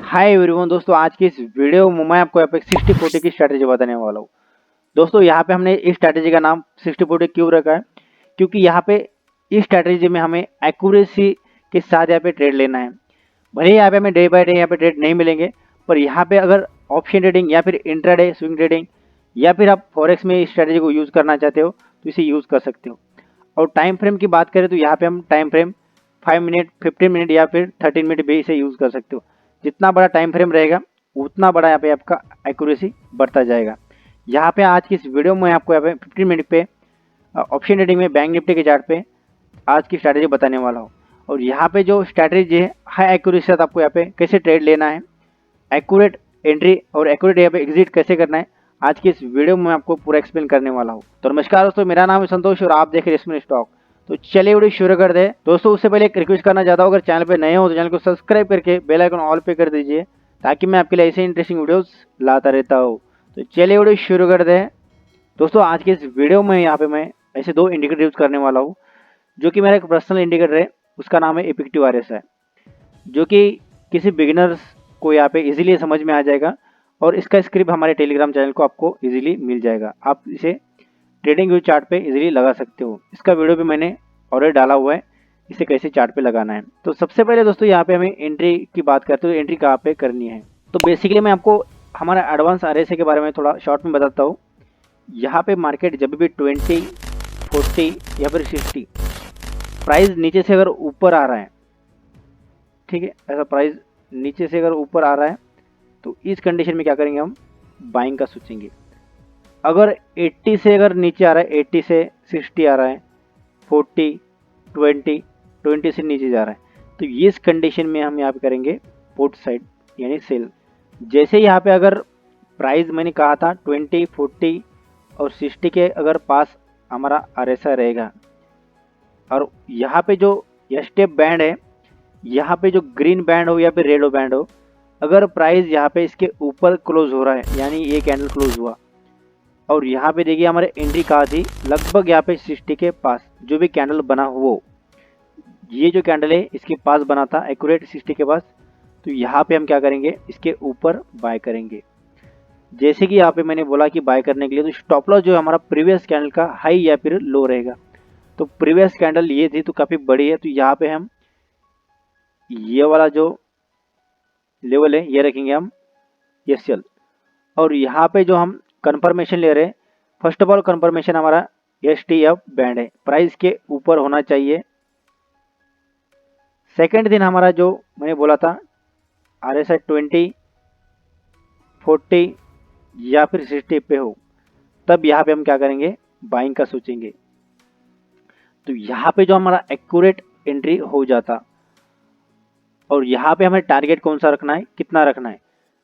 Hi everyone दोस्तों, आज की इस वीडियो में मैं आपको यहाँ पे 60-40 की स्ट्रैटेजी बताने वाला हूँ। दोस्तों यहाँ पे हमने इस स्ट्रैटेजी का नाम 60-40 क्यों रखा है, क्योंकि यहाँ पे इस स्ट्रैटेजी में हमें एक्यूरेसी के साथ यहाँ पे ट्रेड लेना है। भले ही यहाँ पे हमें डे बाय डे यहाँ पे ट्रेड नहीं मिलेंगे, पर यहाँ पे अगर ऑप्शन ट्रेडिंग या फिर इंट्राडे स्विंग ट्रेडिंग या फिर आप फॉरेक्स में इस स्ट्रैटेजी को यूज़ करना चाहते हो तो इसे यूज़ कर सकते हो। और टाइम फ्रेम की बात करें तो यहाँ पे हम टाइम फ्रेम 5 मिनट, 15 मिनट या फिर 13 मिनट भी इसे यूज़ कर सकते हो। जितना बड़ा टाइम फ्रेम रहेगा उतना बड़ा यहाँ पे आपका एक्यूरेसी बढ़ता जाएगा। यहाँ पे आज की इस वीडियो में आपको यहाँ पे 15 मिनट पे ऑप्शन ट्रेडिंग में बैंक निफ्टी के चार्ट पे आज की स्ट्रैटेजी बताने वाला हूँ। और यहाँ पे जो स्ट्रैटेजी है हाई एक्यूरेसी के साथ आपको यहाँ पे कैसे ट्रेड लेना है, एक्यूरेट एंट्री और एक्यूरेट यहाँ पे एग्जिट कैसे करना है, आज की इस वीडियो में मैं आपको पूरा एक्सप्लेन करने वाला हूँ। तो नमस्कार दोस्तों, मेरा नाम है संतोष और आप देख रहे हैं स्मिन स्टॉक। तो चलिए वीडियो शुरू कर दे। दोस्तों उससे पहले एक रिक्वेस्ट करना चाहता हूँ, अगर चैनल पे नए हो तो चैनल को सब्सक्राइब करके बेल आइकन ऑल पे कर दीजिए ताकि मैं आपके लिए ऐसे इंटरेस्टिंग वीडियोस लाता रहता हूँ। तो चलिए वीडियो शुरू कर दे। दोस्तों आज के इस वीडियो में यहाँ पे मैं ऐसे दो इंडिकेटर यूज करने वाला हूँ, जो कि मेरा एक पर्सनल इंडिकेटर है, उसका नाम है इफेक्टिव आरएस है, जो कि किसी बिगिनर्स को यहाँ पे इजीली समझ में आ जाएगा। और इसका स्क्रिप्ट हमारे टेलीग्राम चैनल को आपको इजीली मिल जाएगा। आप इसे ट्रेडिंग व्यू चार्ट पे इजीली लगा सकते हो। इसका वीडियो भी मैंने ऑलरेडी डाला हुआ है, इसे कैसे चार्ट पे लगाना है। तो सबसे पहले दोस्तों यहाँ पे हमें एंट्री की बात करते हो, एंट्री कहाँ पे करनी है। तो बेसिकली मैं आपको हमारा एडवांस आरएसए के बारे में थोड़ा शॉर्ट में बताता हूँ। यहाँ पे मार्केट जब भी 20, 40 या फिर 60 प्राइस नीचे से अगर ऊपर आ रहा है, ठीक है, ऐसा प्राइस नीचे से अगर ऊपर आ रहा है तो इस कंडीशन में क्या करेंगे, हम बाइंग का सोचेंगे। अगर 80 से अगर नीचे आ रहा है, 80 से 60 आ रहा है, 40, 20, 20 से नीचे जा रहा है, तो इस कंडीशन में हम यहाँ पे करेंगे पुट साइड यानी सेल। जैसे यहाँ पे अगर प्राइस मैंने कहा था 20, 40 और 60 के अगर पास हमारा आरएसआई रहेगा और यहाँ पे जो स्टेप बैंड है, यहाँ पे जो ग्रीन बैंड हो या फिर रेड बैंड हो, अगर प्राइस यहाँ पे इसके ऊपर क्लोज हो रहा है यानी ये कैंडल क्लोज हुआ और यहाँ पे देखिए हमारे एंट्री कहा थी लगभग यहाँ पे 60 के पास जो भी कैंडल बना हो, ये जो कैंडल है इसके पास बना था एक्यूरेट 60 के पास, तो यहाँ पे हम क्या करेंगे, इसके ऊपर बाय करेंगे। जैसे कि यहाँ पे मैंने बोला कि बाय करने के लिए तो स्टॉप लॉस जो है हमारा प्रीवियस कैंडल का हाई या फिर लो रहेगा। तो प्रीवियस कैंडल ये थी तो काफ़ी बड़ी है, तो यहाँ पे हम ये वाला जो लेवल है ये रखेंगे हम एसएल। और यहाँ पे जो हम कंफर्मेशन ले रहे हैं, फर्स्ट ऑफ ऑल कंफर्मेशन हमारा एसटीएफ बैंड है, प्राइस के ऊपर होना चाहिए। सेकंड दिन हमारा जो मैंने बोला था आरएसआई 20, 40 या फिर 60 पे हो, तब यहाँ पे हम क्या करेंगे, बाइंग का सोचेंगे। तो यहाँ पे जो हमारा एक्यूरेट एंट्री हो जाता और यहाँ पे हमें टारगेट कौन सा रखना है, कितना रखना है।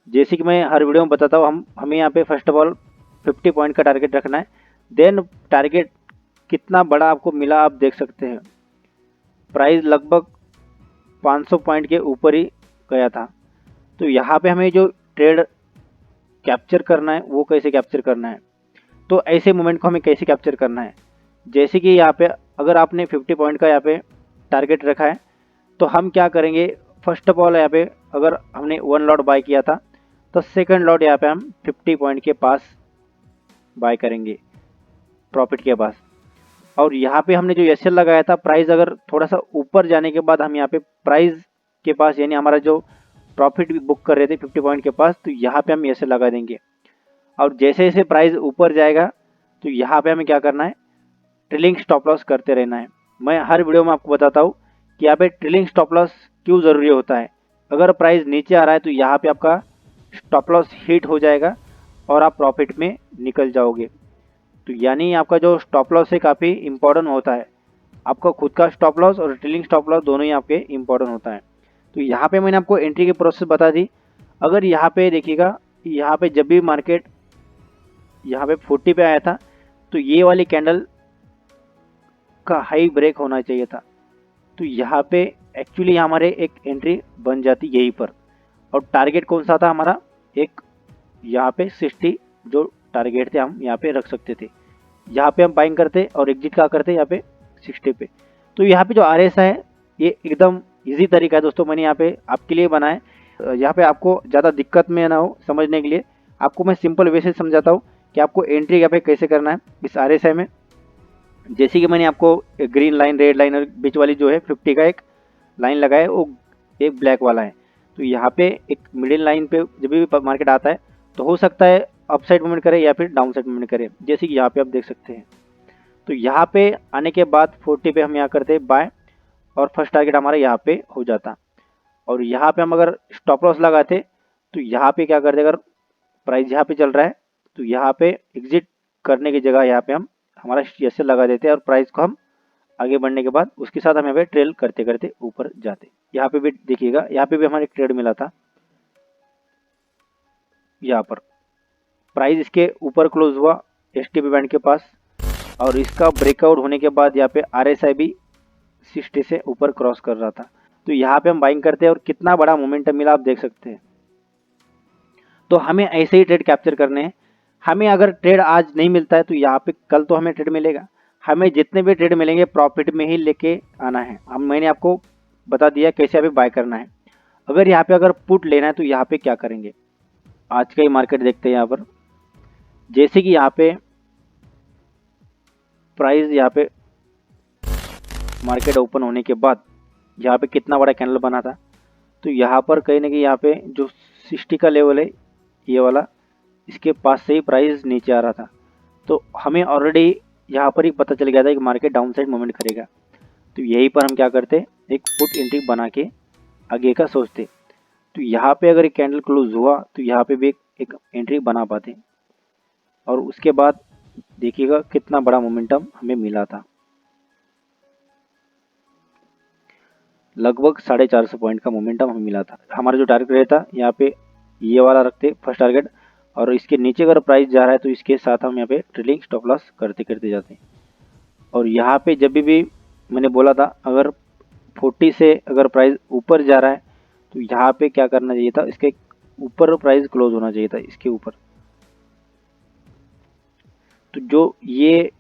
जैसे कि मैं हर वीडियो में बताता हूँ, हमें यहाँ पे फर्स्ट ऑफ ऑल 50 पॉइंट का टारगेट रखना है। देन टारगेट कितना बड़ा आपको मिला आप देख सकते हैं, प्राइस लगभग 500 पॉइंट के ऊपर ही गया था। तो यहाँ पे हमें जो ट्रेड कैप्चर करना है वो कैसे कैप्चर करना है, तो ऐसे मोमेंट को हमें कैसे कैप्चर करना है। जैसे कि यहाँ पे अगर आपने 50 पॉइंट का यहाँ पे टारगेट रखा है तो हम क्या करेंगे, फर्स्ट ऑफ ऑल यहाँ पे अगर हमने 1 लॉट बाय किया था तो सेकंड लॉट यहाँ पे हम 50 पॉइंट के पास बाय करेंगे, प्रॉफिट के पास। और यहाँ पे हमने जो एसएल लगाया था, प्राइस अगर थोड़ा सा ऊपर जाने के बाद हम यहाँ पे प्राइस के पास यानी हमारा जो प्रॉफिट भी बुक कर रहे थे 50 पॉइंट के पास, तो यहाँ पे हम एसएल लगा देंगे। और जैसे जैसे प्राइस ऊपर जाएगा तो यहाँ पे हमें क्या करना है, ट्रेलिंग स्टॉप लॉस करते रहना है। मैं हर वीडियो में आपको बताता हूँ कि यहाँ पे ट्रेलिंग स्टॉप लॉस क्यों ज़रूरी होता है। अगर प्राइस नीचे आ रहा है तो यहाँ पे आपका स्टॉप लॉस हिट हो जाएगा और आप प्रॉफिट में निकल जाओगे। तो यानी आपका जो स्टॉप लॉस है काफ़ी इंपॉर्टेंट होता है, आपका खुद का स्टॉप लॉस और ट्रेलिंग स्टॉप लॉस दोनों ही आपके इंपॉर्टेंट होता है। तो यहाँ पे मैंने आपको एंट्री की प्रोसेस बता दी। अगर यहाँ पे देखिएगा, यहाँ पे जब भी मार्केट यहाँ पे 40 पे आया था तो ये वाली कैंडल का हाई ब्रेक होना चाहिए था, तो यहाँ पे एक्चुअली हमारे एक एंट्री बन जाती यहीं पर। और टारगेट कौन सा था हमारा, एक यहाँ पे 60 जो टारगेट थे हम यहाँ पे रख सकते थे, यहाँ पे हम बाइंग करते और एग्जिट का करते यहाँ पे 60 पे। तो यहाँ पे जो आरएसआई है ये एकदम इजी तरीका है दोस्तों, मैंने यहाँ पे आपके लिए बनाया यहाँ पे आपको ज़्यादा दिक्कत में ना हो समझने के लिए आपको मैं सिंपल वे से समझाता हूँ कि आपको एंट्री यहाँ पे कैसे करना है इस RSI में। जैसे कि मैंने आपको ग्रीन लाइन, रेड लाइन और बीच वाली जो है 50 का एक लाइन लगाया है, वो एक ब्लैक वाला है। तो यहाँ पे एक मिडिल लाइन पे जब भी मार्केट आता है तो हो सकता है अप साइड मूवमेंट करे या फिर डाउन साइड मूवमेंट करे, जैसे कि यहाँ पे आप देख सकते हैं। तो यहाँ पे आने के बाद 40 पे हम यहाँ करते हैं बाय, और फर्स्ट टारगेट हमारा यहाँ पे हो जाता। और यहाँ पे हम अगर स्टॉप लॉस लगाते तो यहाँ पे क्या करते, अगर प्राइस यहाँ पे चल रहा है तो यहाँ पे एग्जिट करने की जगह यहाँ पे हम हमारा ऐसे लगा देते हैं, और प्राइस को हम आगे बढ़ने के बाद उसके साथ हम यहाँ पे ट्रेल करते करते ऊपर जाते। यहाँ पे भी देखिएगा, यहाँ पे भी हमारे एक ट्रेड मिला था। यहाँ पर प्राइस इसके ऊपर क्लोज हुआ STP बैंड के पास, और इसका ब्रेकआउट होने के बाद यहाँ पे RSI भी 60 से ऊपर क्रॉस कर रहा था। तो यहाँ पे हम बाइंग करते हैं और कितना बड़ा मोमेंटम मिला आप देख सकते हैं। तो हमें ऐसे ही ट्रेड कैप्चर करने हैं। हमें अगर ट्रेड आज नहीं मिलता है तो यहाँ पे कल तो हमें ट्रेड मिलेगा। हमें जितने भी ट्रेड मिलेंगे प्रॉफिट में ही लेके आना है। मैंने आपको बता दिया कैसे अभी बाय करना है। अगर यहाँ पे अगर पुट लेना है तो यहाँ पे क्या करेंगे, आज का ही मार्केट देखते हैं। यहाँ पर जैसे कि यहाँ पे प्राइस यहाँ पे मार्केट ओपन होने के बाद यहाँ पे कितना बड़ा कैंडल बना था, तो यहाँ पर कहीं ना कहीं यहाँ पे जो 60 का लेवल है ये वाला, इसके पास से ही प्राइस नीचे आ रहा था। तो हमें ऑलरेडी यहाँ पर ही पता चल गया था कि मार्केट डाउन साइड मूवमेंट करेगा। तो यहीं पर हम क्या करते, एक पुट एंट्री बना के आगे का सोचते। तो यहाँ पे अगर एक कैंडल क्लोज हुआ तो यहाँ पे भी एक एंट्री बना पाते, और उसके बाद देखिएगा कितना बड़ा मोमेंटम हमें मिला था। लगभग 450 पॉइंट का मोमेंटम हमें मिला था। हमारा जो टारगेट रहता यहाँ पे ये वाला रखते फर्स्ट टारगेट, और इसके नीचे अगर प्राइस जा रहा है तो इसके साथ हम यहाँ पे ट्रेलिंग स्टॉप लॉस करते करते जाते हैं। और यहाँ पे जब भी मैंने बोला था अगर 40 से अगर प्राइस ऊपर जा रहा है तो यहाँ पे क्या करना चाहिए था, इसके ऊपर प्राइस क्लोज होना चाहिए था, इसके ऊपर। तो जो ये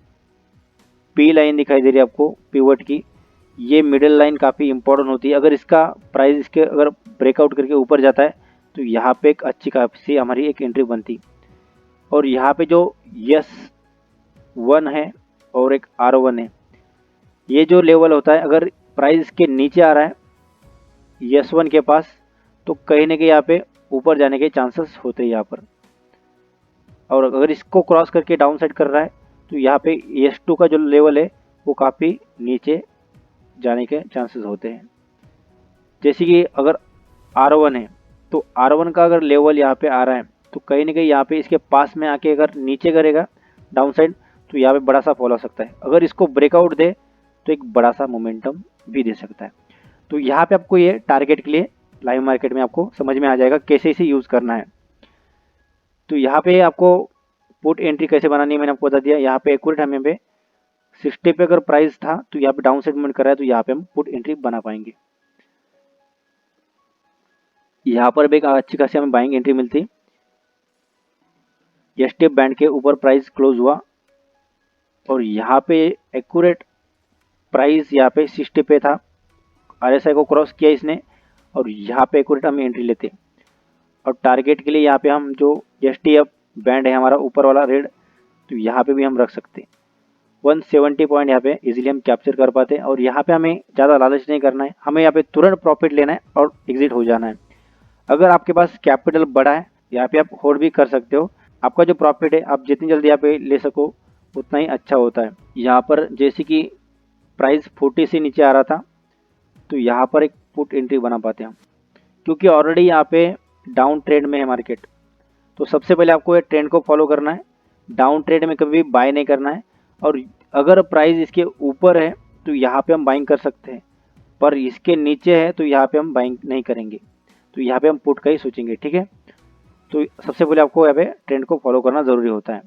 पी लाइन दिखाई दे रही है आपको पिवट की, ये मिडिल लाइन काफ़ी इंपॉर्टेंट होती है। अगर इसका प्राइस इसके अगर ब्रेकआउट करके ऊपर जाता है तो यहाँ पे एक अच्छी खासी हमारी एक एंट्री बनती। और यहाँ पे जो S1 है और एक R1 है, ये जो लेवल होता है अगर प्राइस इसके नीचे आ रहा है S1 के पास तो कहीं ना कहीं यहाँ पे ऊपर जाने के चांसेस होते हैं यहाँ पर। और अगर इसको क्रॉस करके डाउन साइड कर रहा है तो यहाँ पे S2 का जो लेवल है वो काफ़ी नीचे जाने के चांसेस होते हैं। जैसे कि अगर R1 है तो R1 का अगर लेवल यहाँ पे आ रहा है तो कहीं ना कहीं यहाँ पे इसके पास में आके अगर नीचे करेगा डाउन साइड तो यहाँ पे बड़ा सा फॉल हो सकता है। अगर इसको ब्रेकआउट दे तो एक बड़ा सा मोमेंटम भी दे सकता है। तो यहाँ पे आपको ये टारगेट के लिए लाइव मार्केट में आपको समझ में आ जाएगा कैसे इसे यूज़ करना है। तो यहाँ पे आपको पुट एंट्री कैसे बनानी है मैंने आपको बता दिया। यहाँ पे एक्यूरेट हमें पे 60 पे अगर प्राइस था तो यहाँ पे डाउन साइड मूवमेंट कर रहा है तो यहाँ पे हम पुट एंट्री बना पाएंगे। यहाँ पर भी एक अच्छी खासी हमें बाइंग एंट्री मिलती। STP बैंड के ऊपर प्राइस क्लोज हुआ और यहाँ पे एक्यूरेट प्राइस यहाँ पे 60 पे था, RSI को क्रॉस किया इसने, और यहाँ पे एक्यूरेट हम एंट्री लेते। और टारगेट के लिए यहाँ पे हम जो STP बैंड है हमारा ऊपर वाला रेड, तो यहाँ पे भी हम रख सकते 170 पॉइंट यहाँ पे इजीली हम कैप्चर कर पाते हैं। और यहाँ पे हमें ज़्यादा लालच नहीं करना है, हमें यहाँ पे तुरंत प्रॉफिट लेना है और एग्जिट हो जाना है। अगर आपके पास कैपिटल बड़ा है यहाँ पे आप होल्ड भी कर सकते हो। आपका जो प्रॉफिट है आप जितनी जल्दी यहाँ पे ले सको उतना ही अच्छा होता है। यहाँ पर जैसे कि प्राइस 40 से नीचे आ रहा था तो यहाँ पर एक पुट एंट्री बना पाते हैं हम, क्योंकि ऑलरेडी यहाँ पे डाउन ट्रेंड में है मार्केट। तो सबसे पहले आपको ये ट्रेंड को फॉलो करना है, डाउन ट्रेंड में कभी भी बाय नहीं करना है। और अगर प्राइस इसके ऊपर है तो यहाँ पे हम बाइंग कर सकते हैं, पर इसके नीचे है तो यहाँ पे हम बाइंग नहीं करेंगे, तो यहाँ पे हम पुट का ही सोचेंगे। ठीक है, तो सबसे पहले आपको यहाँ पे ट्रेंड को फॉलो करना ज़रूरी होता है।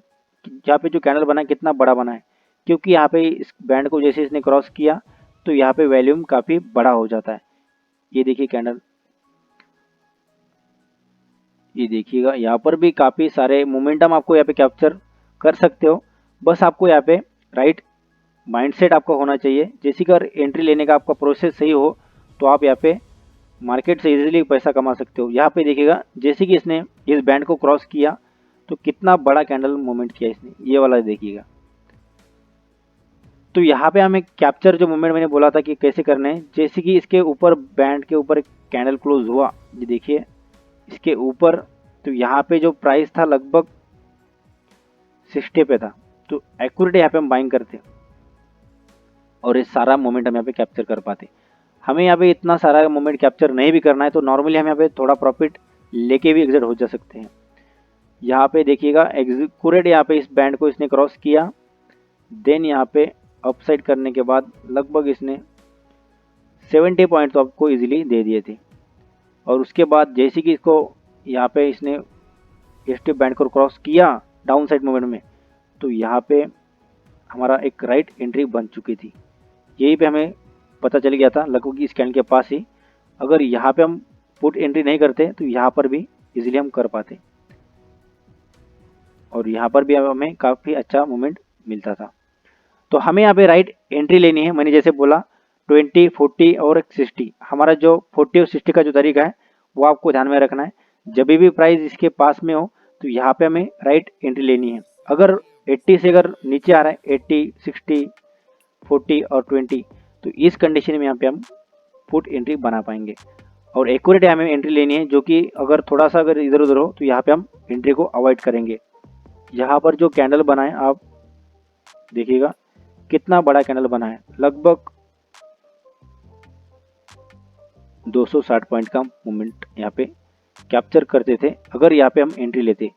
यहाँ पे जो कैंडल बना है कितना बड़ा बना है, क्योंकि यहाँ पे इस बैंड को जैसे इसने क्रॉस किया तो यहाँ पे वॉल्यूम काफ़ी बड़ा हो जाता है। ये देखिए कैंडल, ये देखिएगा यहाँ पर भी काफ़ी सारे मोमेंटम आपको यहाँ पे कैप्चर कर सकते हो। बस आपको यहाँ पे राइट माइंडसेट आपका होना चाहिए। जैसे कि अगर एंट्री लेने का आपका प्रोसेस सही हो तो आप यहाँ पे मार्केट से इजीली पैसा कमा सकते हो। यहाँ पे देखिएगा जैसे कि इसने इस बैंड को क्रॉस किया तो कितना बड़ा कैंडल मूवमेंट किया इसने, ये वाला देखिएगा। तो यहाँ पे हमें कैप्चर जो मूवमेंट मैंने बोला था कि कैसे करना है, जैसे कि इसके ऊपर बैंड के ऊपर कैंडल क्लोज हुआ, ये देखिए इसके ऊपर, तो यहाँ पे जो प्राइस था लगभग 60 पे था, तो एक्यूरेट यहाँ पे हम बाइंग करते और ये सारा मोमेंट हम यहाँ पे कैप्चर कर पाते। हमें यहाँ पे इतना सारा मोमेंट कैप्चर नहीं भी करना है, तो नॉर्मली हम यहाँ पे थोड़ा प्रॉफिट लेके भी एग्जिट हो जा सकते हैं। यहाँ पे देखिएगा एक्यूरेट यहाँ पे इस बैंड को इसने क्रॉस किया, देन यहाँ पे अपसाइड करने के बाद लगभग इसने 70 पॉइंट तो आपको इजीली दे दिए थे। और उसके बाद जैसे कि इसको यहाँ पे इसने एस बैंड को क्रॉस किया डाउन साइड मूवमेंट में, तो यहाँ पे हमारा एक राइट एंट्री बन चुकी थी। यही पे हमें पता चल गया था लगभग इस कैंडल के पास ही, अगर यहाँ पे हम पुट एंट्री नहीं करते तो यहाँ पर भी इजीली हम कर पाते और यहाँ पर भी हमें काफ़ी अच्छा मूवमेंट मिलता था। तो हमें यहाँ पे राइट एंट्री लेनी है। मैंने जैसे बोला 20, 40 और 60, हमारा जो 40 और 60 का जो तरीका है वो आपको ध्यान में रखना है। जब भी प्राइस इसके पास में हो तो यहाँ पे हमें राइट एंट्री लेनी है। अगर 80 से अगर नीचे आ रहा है 80, 60, 40 और 20, तो इस कंडीशन में यहाँ पे हम पुट एंट्री बना पाएंगे। और एक्यूरेट हमें एंट्री लेनी है, जो कि अगर थोड़ा सा अगर इधर उधर हो तो यहाँ पे हम एंट्री को अवॉइड करेंगे। यहाँ पर जो कैंडल बना है आप देखिएगा कितना बड़ा कैंडल बना है, लगभग 260 पॉइंट का मूवमेंट यहाँ पे कैप्चर करते थे अगर यहाँ पे हम एंट्री लेते।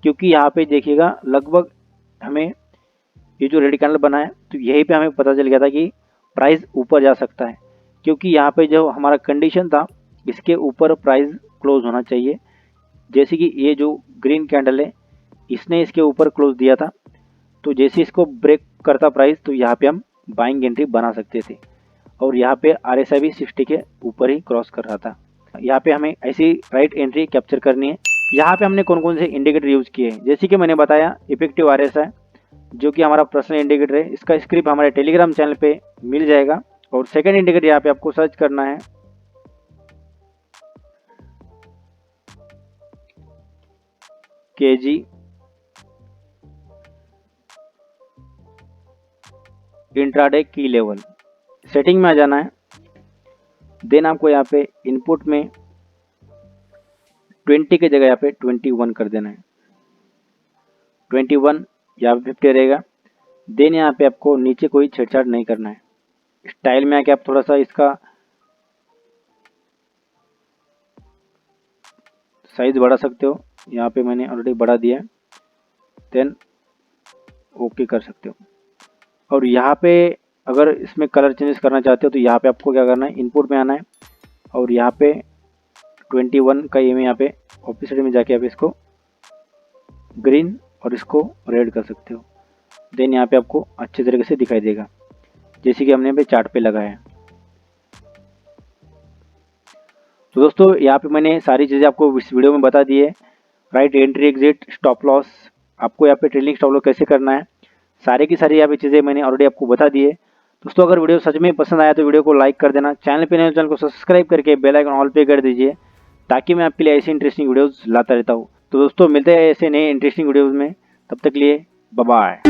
क्योंकि यहाँ पे देखिएगा लगभग हमें ये जो रेड कैंडल बना है, तो यहीं पे हमें पता चल गया था कि प्राइस ऊपर जा सकता है। क्योंकि यहाँ पे जो हमारा कंडीशन था इसके ऊपर प्राइस क्लोज होना चाहिए। जैसे कि ये जो ग्रीन कैंडल है इसने इसके ऊपर क्लोज दिया था, तो जैसे इसको ब्रेक करता प्राइस तो यहाँ पे हम बाइंग एंट्री बना सकते थे। और यहाँ पे RSI भी 60 के ऊपर ही क्रॉस कर रहा था। यहाँ पे हमें ऐसी राइट एंट्री कैप्चर करनी है। यहाँ पे हमने कौन कौन से इंडिकेटर यूज किए हैं, जैसे कि मैंने बताया इफेक्टिव RSI जो कि हमारा पर्सनल इंडिकेटर है, इसका स्क्रिप्ट हमारे टेलीग्राम चैनल पे मिल जाएगा। और सेकंड इंडिकेटर यहाँ पे आपको सर्च करना है KG इंट्राडे की लेवल। सेटिंग में आ जाना है, देन आपको यहाँ पे इनपुट में 20 की जगह यहाँ पे 21 कर देना है। 21 यहाँ पे 50 रहेगा। देन यहाँ पे आपको नीचे कोई छेड़छाड़ नहीं करना है। स्टाइल में आके आप थोड़ा सा इसका साइज बढ़ा सकते हो, यहाँ पे मैंने ऑलरेडी बढ़ा दिया है। देन ओके कर सकते हो। और यहाँ पे अगर इसमें कलर चेंजेस करना चाहते हो तो यहाँ पे आपको क्या करना है, इनपुट में आना है और यहाँ पे 21 का ये में यहाँ पे ऑफिस साइड में जाके आप इसको ग्रीन और इसको रेड कर सकते हो। देन यहाँ पे आपको अच्छे तरीके से दिखाई देगा जैसे कि हमने यहाँ पे चार्ट पे लगाया है। तो दोस्तों यहाँ पे मैंने सारी चीज़ें आपको इस वीडियो में बता दी है। Right entry, exit, stop loss, आपको यहाँ पे ट्रेलिंग स्टॉप लॉस कैसे करना है, सारे की सारी यहाँ पे चीज़ें मैंने ऑलरेडी आपको बता दी है। दोस्तों अगर वीडियो सच में पसंद आया तो वीडियो को लाइक कर देना, चैनल पे नए चैनल को सब्सक्राइब करके बेल आइकन ऑल पे कर दीजिए ताकि मैं आपके लिए ऐसी इंटरेस्टिंग वीडियोस लाता रहता हूँ। तो दोस्तों मिलते हैं ऐसे नए इंटरेस्टिंग वीडियोस में, तब तक लिए बाय बाय।